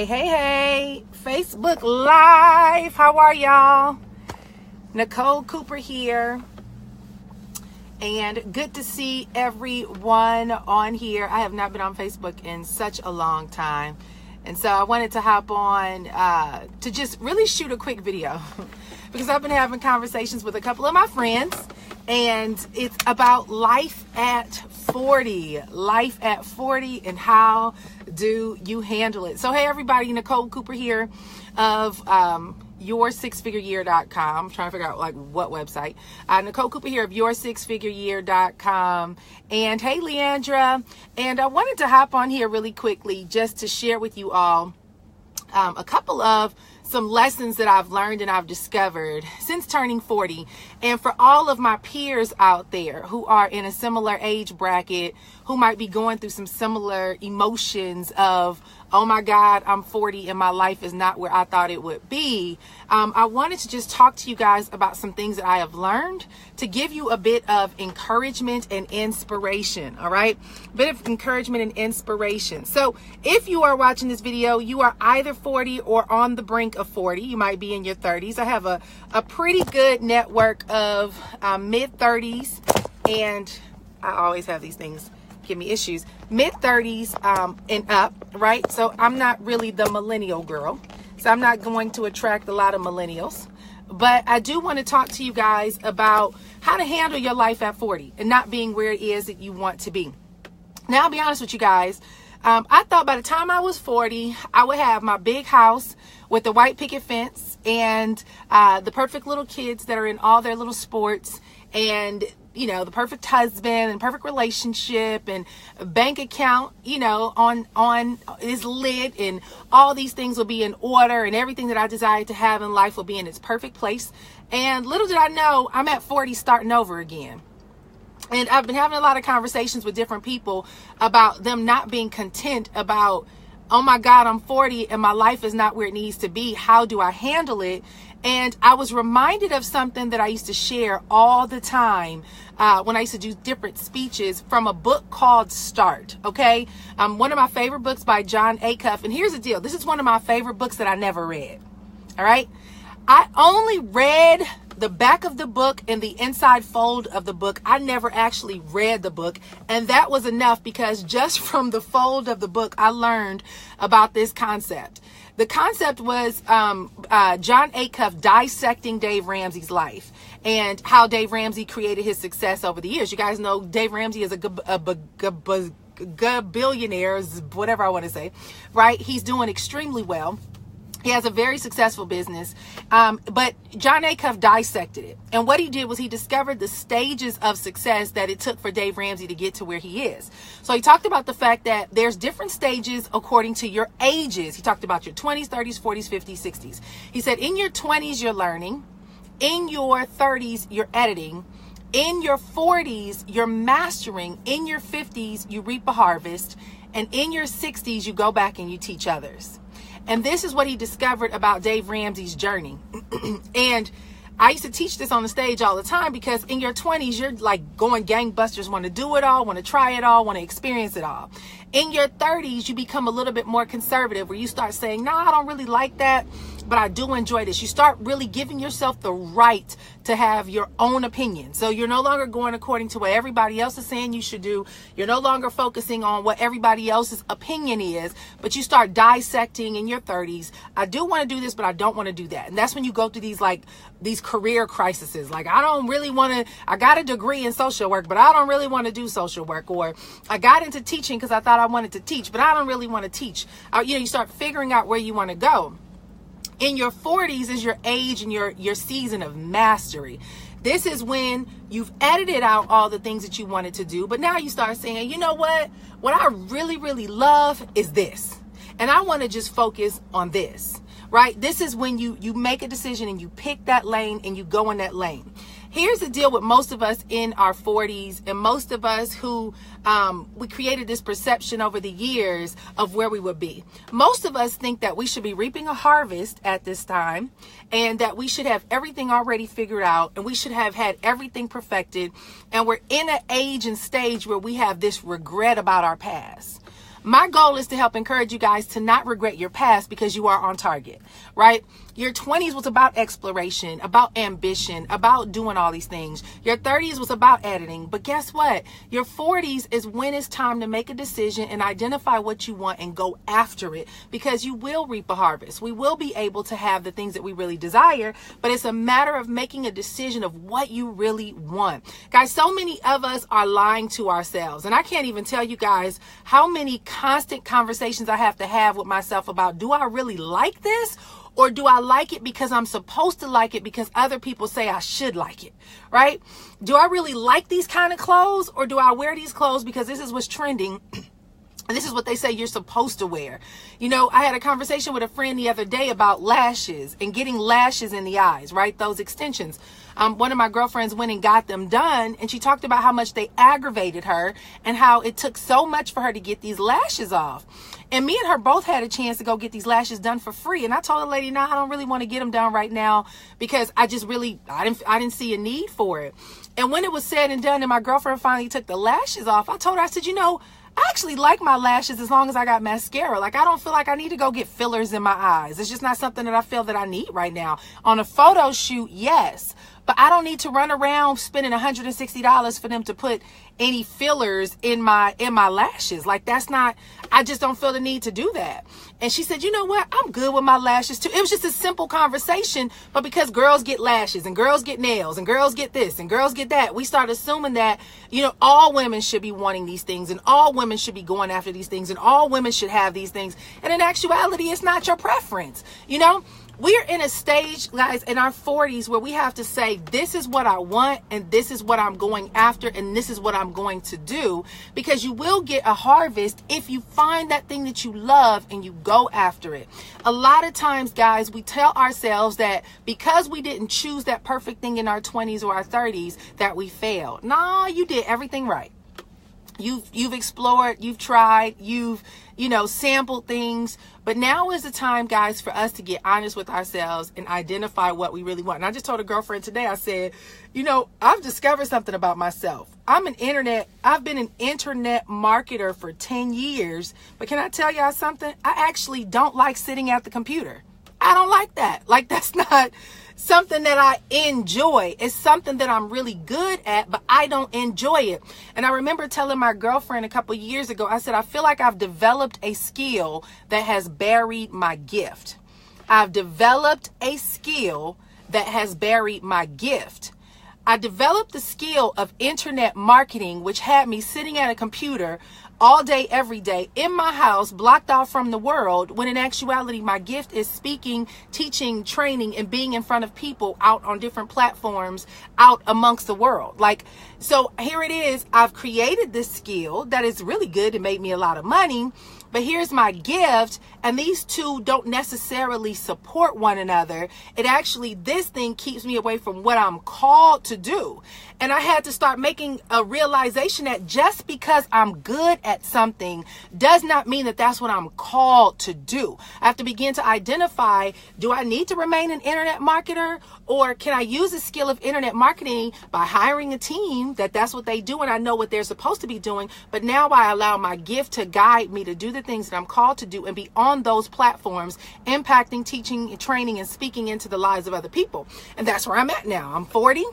Hey, Facebook Live. How are y'all? Nicole Cooper here. And good to see everyone on here. I have not been on Facebook in such a long time. And so I wanted to hop on to just really shoot a quick video because I've been having conversations with a couple of my friends, and it's about life at 40. Life at 40 and how do you handle it? So hey everybody, Nicole Cooper here of your6figureyear.com. I'm trying to figure out like what website. Nicole Cooper here of your6figureyear.com. And hey Leandra, and I wanted to hop on here really quickly just to share with you all a couple of some lessons that I've learned and I've discovered since turning 40. And for all of my peers out there who are in a similar age bracket, who might be going through some similar emotions of, oh my God, I'm 40 and my life is not where I thought it would be. I wanted to just talk to you guys about some things that I have learned to give you a bit of encouragement and inspiration. All right. A bit of encouragement and inspiration. So if you are watching this video, you are either 40 or on the brink of 40. You might be in your 30s. I have a pretty good network of mid 30s, and I always have these things give me issues, mid 30s and up, right? So I'm not really the millennial girl, so I'm not going to attract a lot of millennials, but I do want to talk to you guys about how to handle your life at 40 and not being where it is that you want to be. Now, I'll be honest with you guys. I thought by the time I was 40, I would have my big house with the white picket fence and the perfect little kids that are in all their little sports, and you know, the perfect husband and perfect relationship and bank account, you know, on is lit, and all these things will be in order, and everything that I desire to have in life will be in its perfect place. And little did I know, I'm at 40 starting over again. And I've been having a lot of conversations with different people about them not being content about, oh my God, I'm 40 and my life is not where it needs to be. How do I handle it? And I was reminded of something that I used to share all the time when I used to do different speeches from a book called Start. Okay. One of my favorite books by Jon Acuff. And here's the deal. This is one of my favorite books that I never read. All right. I only read the back of the book and the inside fold of the book. I never actually read the book. And that was enough, because just from the fold of the book, I learned about this concept. The concept was Jon Acuff dissecting Dave Ramsey's life and how Dave Ramsey created his success over the years. You guys know Dave Ramsey is a billionaire, whatever I want to say, right? He's doing extremely well. He has a very successful business, but Jon Acuff dissected it. And what he did was he discovered the stages of success that it took for Dave Ramsey to get to where he is. So he talked about the fact that there's different stages according to your ages. He talked about your 20s, 30s, 40s, 50s, 60s. He said in your 20s, you're learning. In your 30s, you're editing. In your 40s, you're mastering. In your 50s, you reap a harvest. And in your 60s, you go back and you teach others. And this is what he discovered about Dave Ramsey's journey. And I used to teach this on the stage all the time, because in your 20s, you're like going gangbusters, want to do it all, want to try it all, want to experience it all. In your 30s, you become a little bit more conservative, where you start saying, no, I don't really like that, but I do enjoy this. You start really giving yourself the right to have your own opinion. So you're no longer going according to what everybody else is saying you should do. You're no longer focusing on what everybody else's opinion is, but you start dissecting in your 30s. I do want to do this, but I don't want to do that. And that's when you go through these career crises. Like, I don't really want to, I got a degree in social work, but I don't really want to do social work. Or I got into teaching because I thought I wanted to teach, but I don't really want to teach. You start figuring out where you want to go. In your 40s is your age and your season of mastery. This is when you've edited out all the things that you wanted to do, but now you start saying, you know what I really, really love is this. And I want to just focus on this, right? This is when you make a decision and you pick that lane and you go in that lane. Here's the deal with most of us in our 40s, and most of us who we created this perception over the years of where we would be. Most of us think that we should be reaping a harvest at this time, and that we should have everything already figured out, and we should have had everything perfected. And we're in an age and stage where we have this regret about our past. My goal is to help encourage you guys to not regret your past because you are on target, right? Your 20s was about exploration, about ambition, about doing all these things. Your 30s was about editing. But guess what? Your 40s is when it's time to make a decision and identify what you want and go after it, because you will reap a harvest. We will be able to have the things that we really desire, but it's a matter of making a decision of what you really want. Guys, so many of us are lying to ourselves. And I can't even tell you guys how many constant conversations I have to have with myself about, do I really like this? Or do I like it because I'm supposed to like it because other people say I should like it, right? Do I really like these kind of clothes, or do I wear these clothes because this is what's trending? And this is what they say you're supposed to wear. You know, I had a conversation with a friend the other day about lashes and getting lashes in the eyes, right? Those extensions. One of my girlfriends went and got them done, and she talked about how much they aggravated her and how it took so much for her to get these lashes off. And me and her both had a chance to go get these lashes done for free. And I told the lady, no, I don't really want to get them done right now because I didn't see a need for it. And when it was said and done and my girlfriend finally took the lashes off, I told her, I said, you know, I actually like my lashes as long as I got mascara. Like, I don't feel like I need to go get fillers in my eyes. It's just not something that I feel that I need right now. On a photo shoot, yes. But I don't need to run around spending $160 for them to put any fillers in my lashes. Like, that's not, I just don't feel the need to do that. And she said, you know what? I'm good with my lashes too. It was just a simple conversation, but because girls get lashes and girls get nails and girls get this and girls get that, we start assuming that, you know, all women should be wanting these things and all women should be going after these things and all women should have these things. And in actuality, it's not your preference, you know? We're in a stage, guys, in our 40s where we have to say, this is what I want and this is what I'm going after and this is what I'm going to do, because you will get a harvest if you find that thing that you love and you go after it. A lot of times, guys, we tell ourselves that because we didn't choose that perfect thing in our 20s or our 30s that we failed. No, you did everything right. You've explored, you've tried, you've sampled things. But now is the time, guys, for us to get honest with ourselves and identify what we really want. And I just told a girlfriend today, I said, I've discovered something about myself. I've been an internet marketer for 10 years. But can I tell y'all something? I actually don't like sitting at the computer. I don't like that. Like, that's not something that I enjoy. It's something that I'm really good at, but I don't enjoy it. And I remember telling my girlfriend a couple years ago, I said, I feel like I've developed a skill that has buried my gift. I've developed a skill that has buried my gift. I developed the skill of internet marketing, which had me sitting at a computer all day, every day in my house, blocked off from the world, when in actuality, my gift is speaking, teaching, training, and being in front of people out on different platforms out amongst the world. Like, so here it is. I've created this skill that is really good. It made me a lot of money. But here's my gift, and these two don't necessarily support one another. This thing keeps me away from what I'm called to do. And I had to start making a realization that just because I'm good at something does not mean that that's what I'm called to do. I have to begin to identify, do I need to remain an internet marketer, or can I use the skill of internet marketing by hiring a team that's what they do and I know what they're supposed to be doing, but now I allow my gift to guide me to do the things that I'm called to do and be on those platforms, impacting, teaching, training, and speaking into the lives of other people. And that's where I'm at now. I'm 40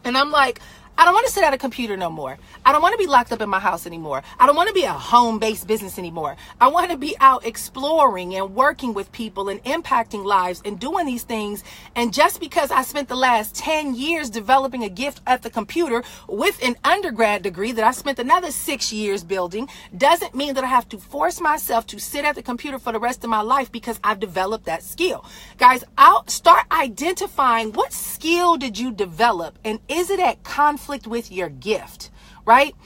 and I'm like, I don't want to sit at a computer no more. I don't want to be locked up in my house anymore. I don't want to be a home-based business anymore. I want to be out exploring and working with people and impacting lives and doing these things. And just because I spent the last 10 years developing a gift at the computer with an undergrad degree that I spent another 6 years building doesn't mean that I have to force myself to sit at the computer for the rest of my life because I've developed that skill. Guys, I'll start identifying what skill did you develop, and is it at conflict with your gift, right?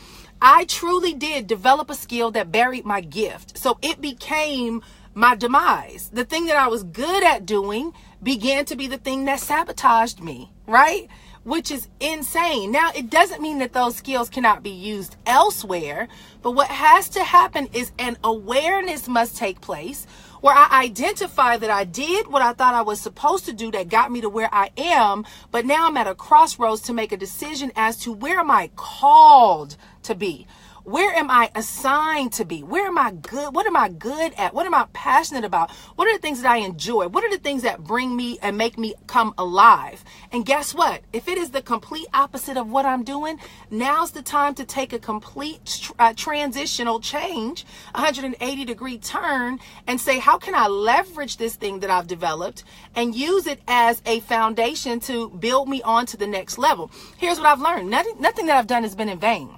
I truly did develop a skill that buried my gift. So it became my demise. The thing that I was good at doing began to be the thing that sabotaged me, right? Which is insane. Now, it doesn't mean that those skills cannot be used elsewhere, but what has to happen is an awareness must take place where I identify that I did what I thought I was supposed to do that got me to where I am, but now I'm at a crossroads to make a decision as to where am I called to be? Where am I assigned to be? Where am I good? What am I good at? What am I passionate about? What are the things that I enjoy? What are the things that bring me and make me come alive? And guess what? If it is the complete opposite of what I'm doing, now's the time to take a complete transitional change, 180-degree turn, and say, how can I leverage this thing that I've developed and use it as a foundation to build me on to the next level? Here's what I've learned. Nothing that I've done has been in vain.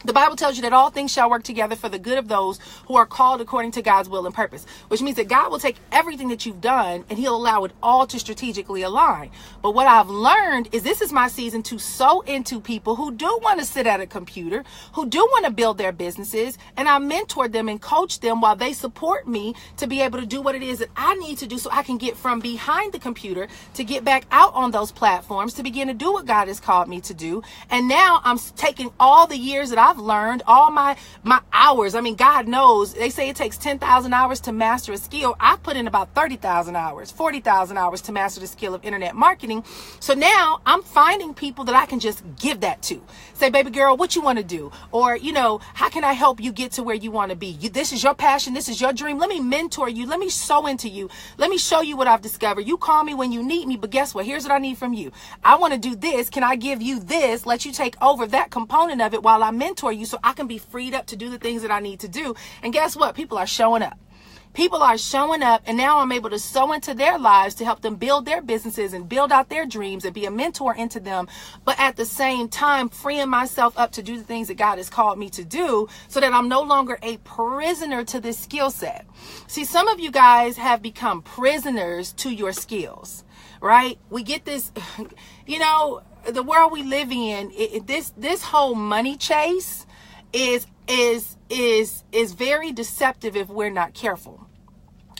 The Bible tells you that all things shall work together for the good of those who are called according to God's will and purpose, which means that God will take everything that you've done and he'll allow it all to strategically align. But what I've learned is this is my season to sow into people who do want to sit at a computer, who do want to build their businesses, and I mentor them and coach them while they support me to be able to do what it is that I need to do so I can get from behind the computer to get back out on those platforms to begin to do what God has called me to do. And now I'm taking all the years that I've learned, all my hours. I mean, God knows, they say it takes 10,000 hours to master a skill. I've put in about 30,000 hours, 40,000 hours to master the skill of internet marketing. So now I'm finding people that I can just give that to. Say, baby girl, what you want to do? Or, how can I help you get to where you want to be? This is your passion. This is your dream. Let me mentor you. Let me sow into you. Let me show you what I've discovered. You call me when you need me, but guess what? Here's what I need from you. I want to do this. Can I give you this? Let you take over that component of it while I mentor you so I can be freed up to do the things that I need to do. And guess what? People are showing up. People are showing up, and now I'm able to sow into their lives to help them build their businesses and build out their dreams and be a mentor into them. But at the same time, freeing myself up to do the things that God has called me to do so that I'm no longer a prisoner to this skill set. See, some of you guys have become prisoners to your skills, right? We get this, the world we live in, this whole money chase is very deceptive if we're not careful.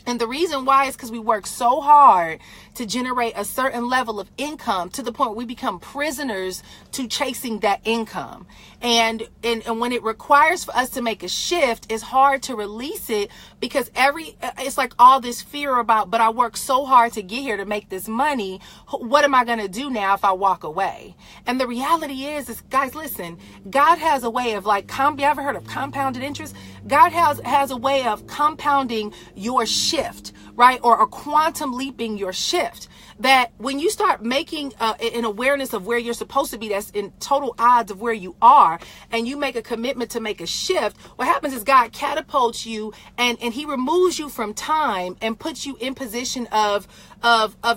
And the reason why is because we work so hard to generate a certain level of income to the point where we become prisoners to chasing that income. And when it requires for us to make a shift, it's hard to release it because it's like all this fear about, but I worked so hard to get here to make this money. What am I going to do now if I walk away? And the reality is guys, listen, God has a way of you ever heard of compounded interest? God has a way of compounding your shift, right? Or quantum leaping your shift. That when you start making an awareness of where you're supposed to be, that's in total odds of where you are, and you make a commitment to make a shift, what happens is God catapults you and he removes you from time and puts you in position of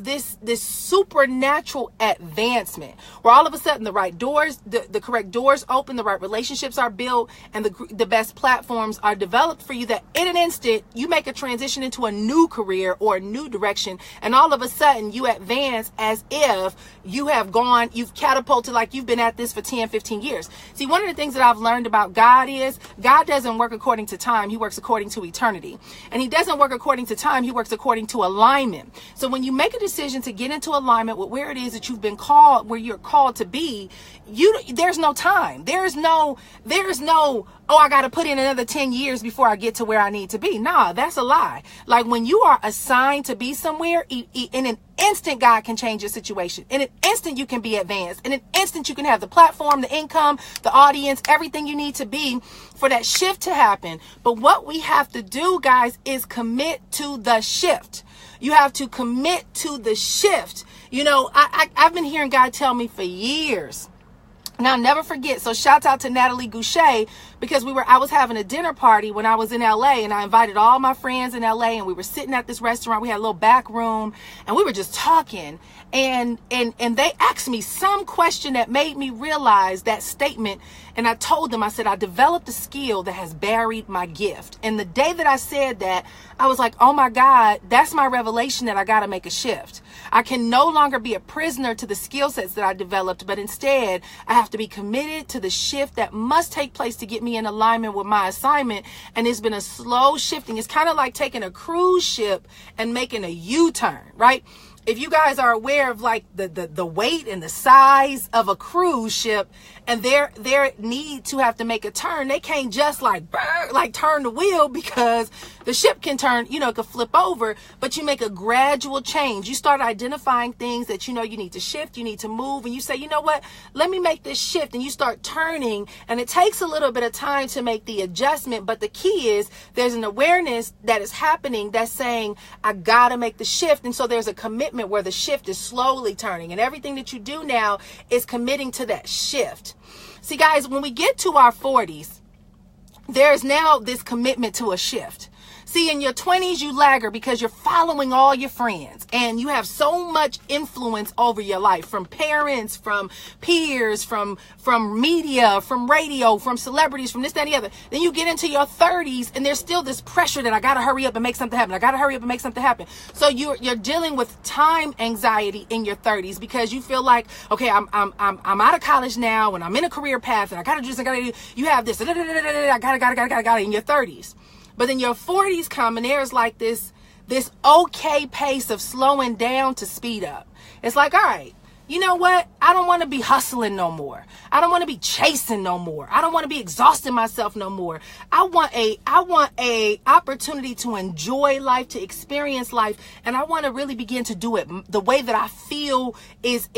this supernatural advancement where all of a sudden the right doors, the correct doors open, the right relationships are built, and the best platforms are developed for you, that in an instant you make a transition into a new career or a new direction, and all of a sudden you advance as if you've catapulted like you've been at this for 10, 15 years. See, one of the things that I've learned about God is God doesn't work according to time. He works according to eternity. And he doesn't work according to time. He works according to alignment. So when you make a decision to get into alignment with where it is that you've been called, where you're called to be, there's no time. There's no, I got to put in another 10 years before I get to where I need to be. Nah, that's a lie. Like when you are assigned to be somewhere, in an instant, God can change your situation. In an instant, you can be advanced. In an instant, you can have the platform, the income, the audience, everything you need to be for that shift to happen. But what we have to do, guys, is commit to the shift. You have to commit to the shift. I've been hearing God tell me for years. Now, never forget. So shout out to Natalie Goucher, because I was having a dinner party when I was in LA, and I invited all my friends in LA, and we were sitting at this restaurant. We had a little back room, and we were just talking, and they asked me some question that made me realize that statement. And I told them, I said, I developed a skill that has buried my gift. And the day that I said that, I was like, oh my God, that's my revelation that I got to make a shift. I can no longer be a prisoner to the skill sets that I developed, but instead I have to be committed to the shift that must take place to get me in alignment with my assignment. And it's been a slow shifting. It's kind of like taking a cruise ship and making a U-turn, right? if you guys are aware of like the weight and the size of a cruise ship and their need to have to make a turn, they can't just like turn the wheel, because the ship can turn, it could flip over, but you make a gradual change. You start identifying things that you need to shift, you need to move, and you say, you know what, let me make this shift, and you start turning, and it takes a little bit of time to make the adjustment, but the key is there's an awareness that is happening that's saying, I gotta make the shift. And so there's a commitment where the shift is slowly turning, and everything that you do now is committing to that shift. See, guys, when we get to our 40s, there's now this commitment to a shift. See, in your 20s, you lagger because you're following all your friends and you have so much influence over your life, from parents, from peers, from media, from radio, from celebrities, from this, that, and the other. Then you get into your 30s and there's still this pressure that I got to hurry up and make something happen. I got to hurry up and make something happen. So you're dealing with time anxiety in your 30s because you feel like, okay, I'm out of college now and I'm in a career path and I got to do this, I got to do, you have this, I got it in your 30s. But then your 40s come and there's like this okay pace of slowing down to speed up. It's like, all right, you know what? I don't want to be hustling no more. I don't want to be chasing no more. I don't want to be exhausting myself no more. I want a opportunity to enjoy life, to experience life, and I want to really begin to do it the way that I feel is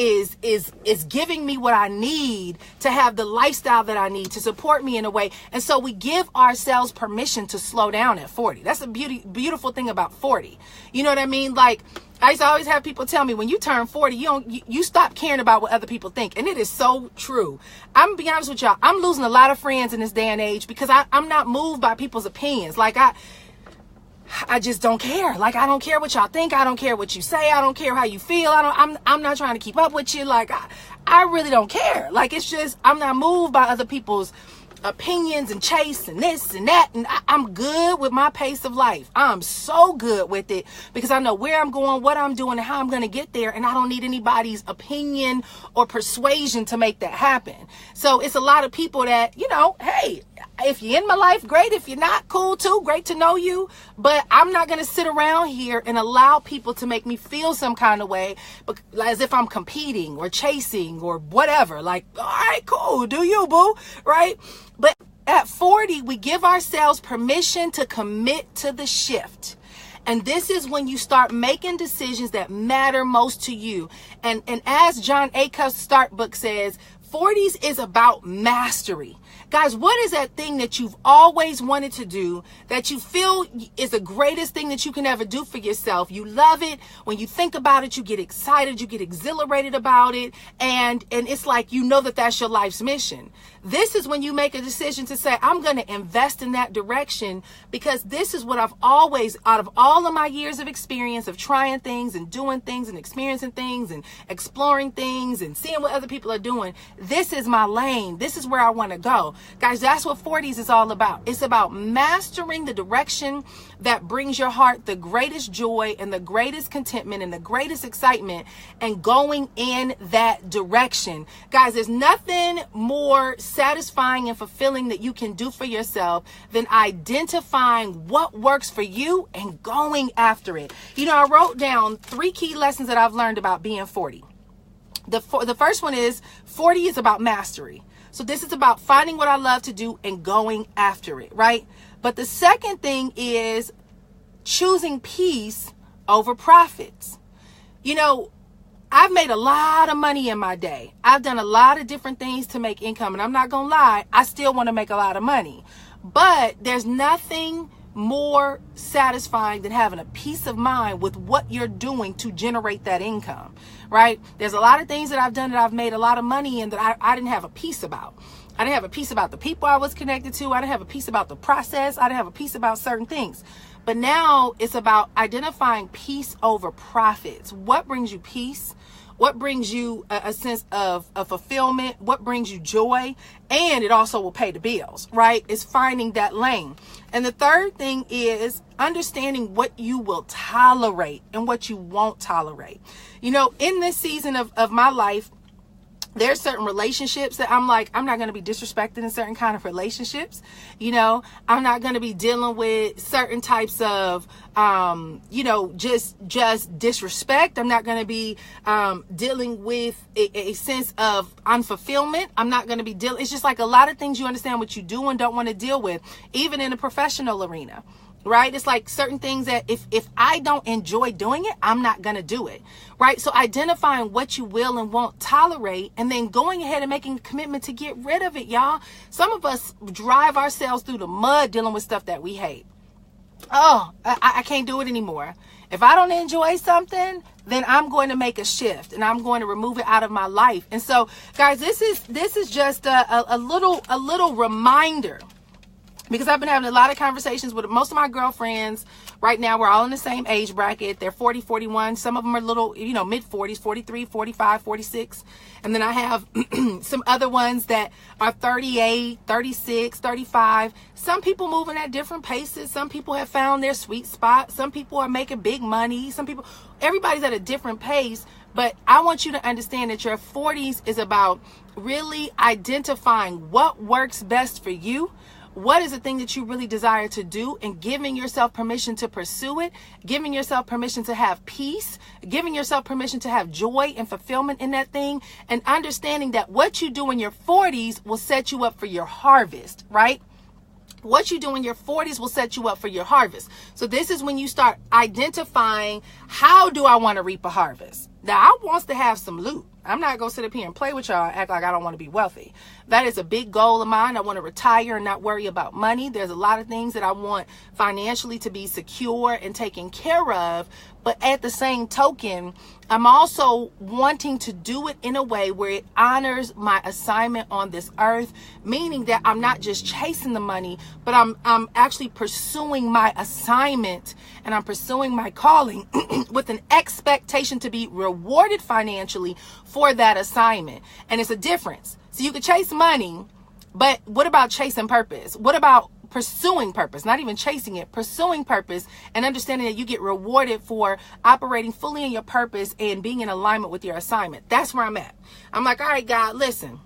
giving me what I need to have the lifestyle that I need to support me in a way. And so we give ourselves permission to slow down at 40. That's a beautiful thing about 40. You know what I mean? Like, I used to always have people tell me, when you turn 40, you stop caring about what other people think. And it is so true. I'm gonna be honest with y'all. I'm losing a lot of friends in this day and age because I'm not moved by people's opinions. Like I just don't care. Like, I don't care what y'all think. I don't care what you say. I don't care how you feel. I'm not trying to keep up with you. Like, I really don't care. Like, it's just, I'm not moved by other people's opinions and chase and this and that, and I'm good with my pace of life. I'm so good with it because I know where I'm going, what I'm doing, and how I'm going to get there, and I don't need anybody's opinion or persuasion to make that happen. So it's a lot of people that, hey, if you're in my life, great. If you're not, cool too. Great to know you. But I'm not going to sit around here and allow people to make me feel some kind of way, as if I'm competing or chasing or whatever. Like, all right, cool. Do you, boo? Right? But at 40, we give ourselves permission to commit to the shift. And this is when you start making decisions that matter most to you. And as John Acuff's Start book says, 40s is about mastery. Guys, what is that thing that you've always wanted to do that you feel is the greatest thing that you can ever do for yourself? You love it. When you think about it, you get excited, you get exhilarated about it. And it's like, that that's your life's mission. This is when you make a decision to say, I'm going to invest in that direction, because this is what I've always, out of all of my years of experience of trying things and doing things and experiencing things and exploring things and seeing what other people are doing, this is my lane. This is where I want to go. Guys, that's what 40s is all about. It's about mastering the direction that brings your heart the greatest joy and the greatest contentment and the greatest excitement, and going in that direction. Guys, there's nothing more satisfying and fulfilling that you can do for yourself than identifying what works for you and going after it. I wrote down 3 key lessons that I've learned about being 40. The first one is 40 is about mastery. So this is about finding what I love to do and going after it, right? But the second thing is choosing peace over profits. I've made a lot of money in my day. I've done a lot of different things to make income, and I'm not going to lie, I still want to make a lot of money. But there's nothing more satisfying than having a peace of mind with what you're doing to generate that income, right? There's a lot of things that I've done that I've made a lot of money in that I didn't have a peace about. I didn't have a peace about the people I was connected to. I didn't have a peace about the process. I didn't have a peace about certain things. But now it's about identifying peace over profits. What brings you peace? What brings you a sense of fulfillment? What brings you joy? And it also will pay the bills, right? It's finding that lane. And the third thing is understanding what you will tolerate and what you won't tolerate. In this season of my life, There's certain relationships that I'm like, I'm not going to be disrespected in certain kind of relationships. You know, I'm not going to be dealing with certain types of, just disrespect. I'm not going to be dealing with a sense of unfulfillment. I'm not going to be dealing. It's just like a lot of things you understand what you do and don't want to deal with, even in a professional arena. Right? It's like certain things that if I don't enjoy doing it, I'm not going to do it. Right? So identifying what you will and won't tolerate, and then going ahead and making a commitment to get rid of it, y'all. Some of us drive ourselves through the mud dealing with stuff that we hate. Oh, I can't do it anymore. If I don't enjoy something, then I'm going to make a shift and I'm going to remove it out of my life. And so, guys, this is just a little reminder. Because I've been having a lot of conversations with most of my girlfriends right now. We're all in the same age bracket. They're 40, 41. Some of them are little, mid 40s, 43, 45, 46. And then I have some other ones that are 38, 36, 35. Some people moving at different paces. Some people have found their sweet spot. Some people are making big money. Everybody's at a different pace. But I want you to understand that your 40s is about really identifying what works best for you. What is the thing that you really desire to do, and giving yourself permission to pursue it, giving yourself permission to have peace, giving yourself permission to have joy and fulfillment in that thing, and understanding that what you do in your 40s will set you up for your harvest, right? What you do in your 40s will set you up for your harvest. So this is when you start identifying, how do I want to reap a harvest? Now, I want to have some loot. I'm not going to sit up here and play with y'all and act like I don't want to be wealthy. That is a big goal of mine. I want to retire and not worry about money. There's a lot of things that I want financially to be secure and taken care of. But at the same token, I'm also wanting to do it in a way where it honors my assignment on this earth, meaning that I'm not just chasing the money, but I'm actually pursuing my assignment, and I'm pursuing my calling with an expectation to be rewarded financially for that assignment. And it's a difference. So you could chase money, but what about chasing purpose? What about pursuing purpose? Not even chasing it, pursuing purpose, and understanding that you get rewarded for operating fully in your purpose and being in alignment with your assignment. That's where I'm at. I'm like, all right, God, listen,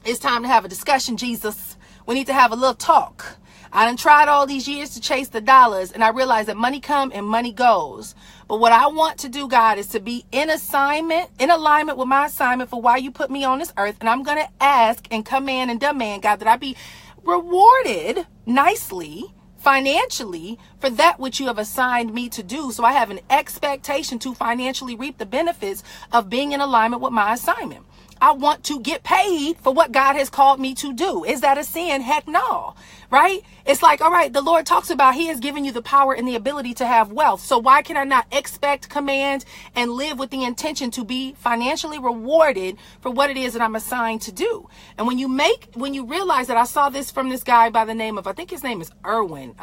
it's time to have a discussion, Jesus. We need to have a little talk. I done tried all these years to chase the dollars, and I realize that money comes and money goes. But what I want to do, God, is to be in alignment with my assignment for why you put me on this earth. And I'm going to ask and command and demand, God, that I be rewarded nicely, financially, for that which you have assigned me to do. So I have an expectation to financially reap the benefits of being in alignment with my assignment. I want to get paid for what God has called me to do. Is that a sin? Heck no. Right? It's like, all right, the Lord talks about He has given you the power and the ability to have wealth. So why can I not expect, command, and live with the intention to be financially rewarded for what it is that I'm assigned to do? And when you realize that, I saw this from this guy by the name of, I think his name is Irwin,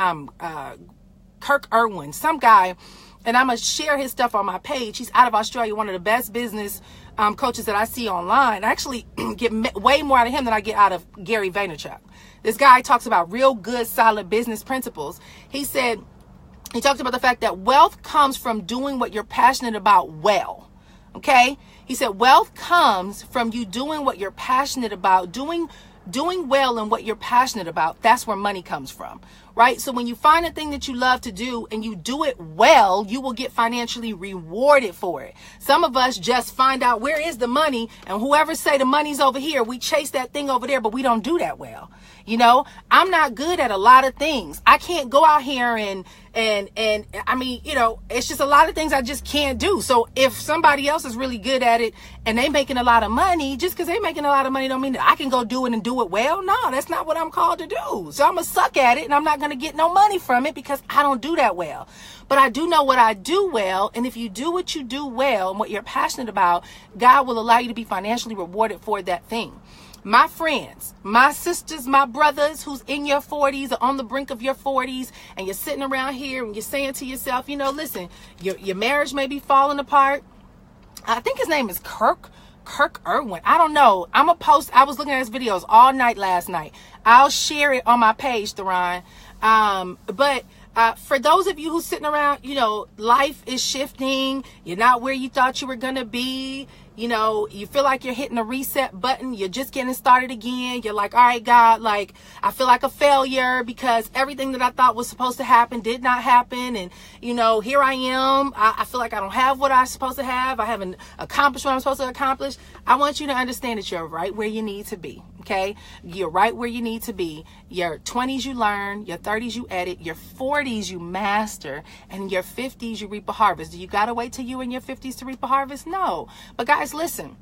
Kirk Irwin, some guy. And I'm going to share his stuff on my page. He's out of Australia, one of the best business coaches that I see online. I actually get way more out of him than I get out of Gary Vaynerchuk. This guy talks about real good, solid business principles. He talked about the fact that wealth comes from doing what you're passionate about well. Okay? He said wealth comes from you doing what you're passionate about, doing well in what you're passionate about. That's where money comes from, right? So when you find a thing that you love to do and you do it well, you will get financially rewarded for it. Some of us just find out where is the money, and whoever say the money's over here, we chase that thing over there, but we don't do that well. I'm not good at a lot of things. I can't go out here and I mean, it's just a lot of things I just can't do. So if somebody else is really good at it and they making a lot of money, just because they making a lot of money don't mean that I can go do it and do it well. No, that's not what I'm called to do. So I'm going to suck at it, and I'm not going to get no money from it because I don't do that well. But I do know what I do well. And if you do what you do well and what you're passionate about, God will allow you to be financially rewarded for that thing. My friends, my sisters, my brothers who's in your 40s or on the brink of your 40s, and you're sitting around here and you're saying to yourself, listen, your marriage may be falling apart. I think his name is Kirk Irwin. I don't know. I was looking at his videos all night last night. I'll share it on my page, Theron. But For those of you who's sitting around, life is shifting. You're not where you thought you were going to be. You feel like you're hitting a reset button. You're just getting started again. You're like, all right, God, like, I feel like a failure because everything that I thought was supposed to happen did not happen. And, here I am. I feel like I don't have what I'm supposed to have. I haven't accomplished what I'm supposed to accomplish. I want you to understand that you're right where you need to be. Okay. You're right where you need to be. Your 20s, you learn. Your 30s, you edit. Your 40s, you master. And your 50s, you reap a harvest. Do you got to wait till you in your 50s to reap a harvest? No. But guys, listen.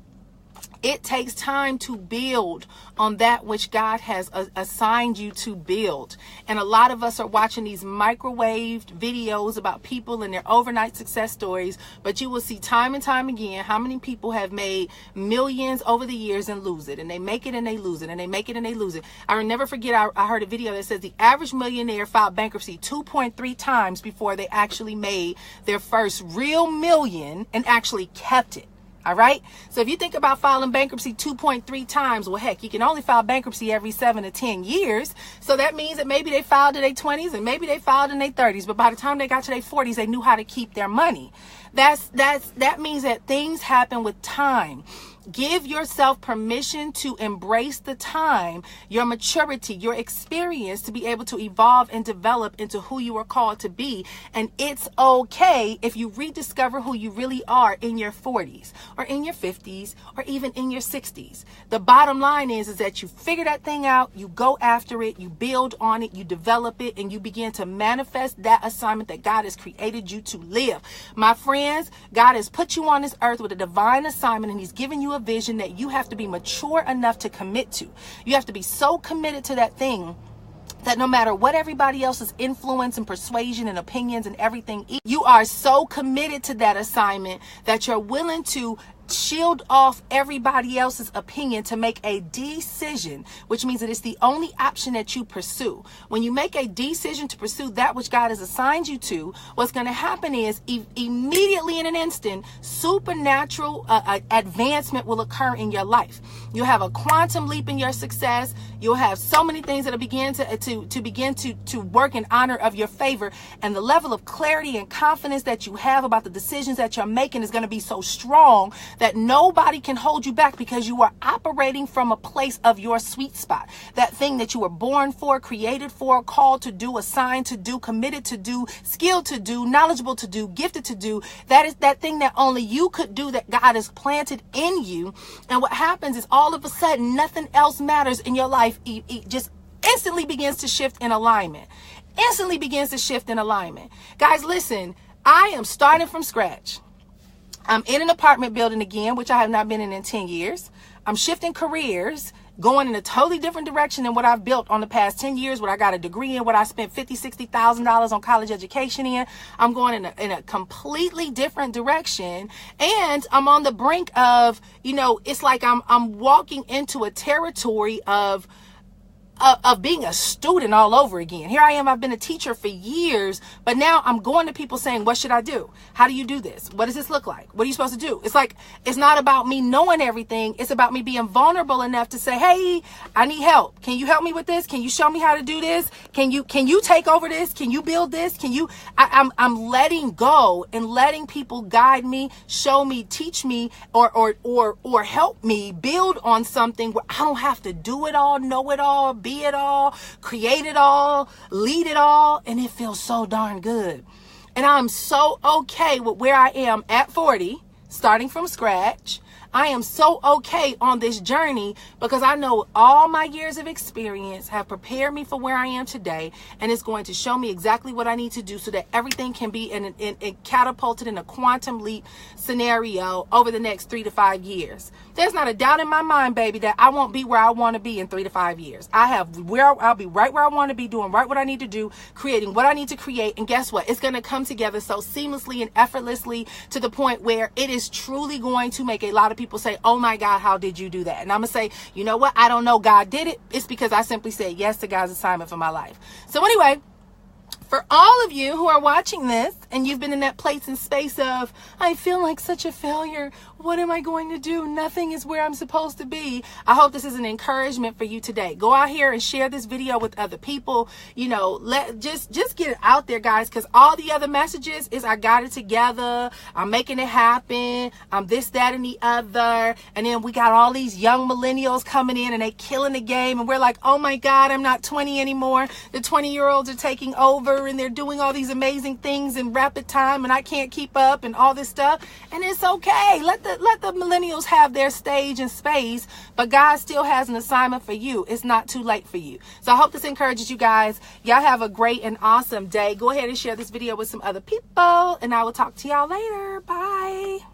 It takes time to build on that which God has assigned you to build. And a lot of us are watching these microwaved videos about people and their overnight success stories. But you will see time and time again how many people have made millions over the years and lose it. And they make it and they lose it. And they make it and they lose it. I will never forget, I heard a video that says the average millionaire filed bankruptcy 2.3 times before they actually made their first real million and actually kept it. All right. So if you think about filing bankruptcy 2.3 times, well, heck, you can only file bankruptcy every 7 to 10 years. So that means that maybe they filed in their 20s and maybe they filed in their 30s. But by the time they got to their 40s, they knew how to keep their money. That means that things happen with time. Give yourself permission to embrace the time, your maturity, your experience to be able to evolve and develop into who you are called to be. And it's okay if you rediscover who you really are in your 40s or in your 50s or even in your 60s. The bottom line is that you figure that thing out, you go after it, you build on it, you develop it, and you begin to manifest that assignment that God has created you to live. My friends, God has put you on this earth with a divine assignment, and He's given you a vision that you have to be mature enough to commit to. You have to be so committed to that thing that no matter what everybody else's influence and persuasion and opinions and everything, you are so committed to that assignment that you're willing to shield off everybody else's opinion to make a decision, which means that it's the only option that you pursue. When you make a decision to pursue that which God has assigned you to, what's going to happen is immediately in an instant, supernatural advancement will occur in your life. You'll have a quantum leap in your success. You'll have so many things that begin to work in honor of your favor. And the level of clarity and confidence that you have about the decisions that you're making is going to be so strong that nobody can hold you back because you are operating from a place of your sweet spot. That thing that you were born for, created for, called to do, assigned to do, committed to do, skilled to do, knowledgeable to do, gifted to do. That is that thing that only you could do, that God has planted in you. And what happens is all of a sudden, nothing else matters in your life. It just instantly begins to shift in alignment. Instantly begins to shift in alignment. Guys, listen, I am starting from scratch. I'm in an apartment building again, which I have not been in 10 years. I'm shifting careers, going in a totally different direction than what I've built on the past 10 years, what I got a degree in, what I spent $50,000, $60,000 on college education in. I'm going in a completely different direction. And I'm on the brink of, it's like I'm walking into a territory of being a student all over again. Here I am. I've been a teacher for years, but now I'm going to people saying, what should I do? How do you do this? What does this look like? What are you supposed to do? It's like, it's not about me knowing everything. It's about me being vulnerable enough to say, hey, I need help. Can you help me with this? Can you show me how to do this? Can you take over this? Can you build this? I'm letting go and letting people guide me, show me, teach me, or help me build on something where I don't have to do it all, know it all, be it all, create it all, lead it all, and it feels so darn good. And I'm so okay with where I am at 40, starting from scratch. I am so okay on this journey because I know all my years of experience have prepared me for where I am today, and it's going to show me exactly what I need to do so that everything can be catapulted in a quantum leap scenario over the next 3 to 5 years. There's not a doubt in my mind, baby, that I won't be where I want to be in 3 to 5 years. I'll be right where I want to be, doing right what I need to do, creating what I need to create. And guess what? It's going to come together so seamlessly and effortlessly to the point where it is truly going to make a lot of people say, oh my God, how did you do that? And I'm going to say, you know what? I don't know. God did it. It's because I simply said yes to God's assignment for my life. So anyway, For all of you who are watching this and you've been in that place and space of, I feel like such a failure. What am I going to do? Nothing is where I'm supposed to be. I hope this is an encouragement for you today. Go out here and share this video with other people. You know, just get it out there, guys, because all the other messages is I got it together. I'm making it happen. I'm this, that, and the other. And then we got all these young millennials coming in and they killing the game. And we're like, oh my God, I'm not 20 anymore. The 20-year-olds are taking over and they're doing all these amazing things in rapid time and I can't keep up and all this stuff. And it's okay. Let the millennials have their stage and space, but God still has an assignment for you. It's not too late for you. So I hope this encourages you guys. Y'all have a great and awesome day. Go ahead and share this video with some other people and I will talk to y'all later. Bye.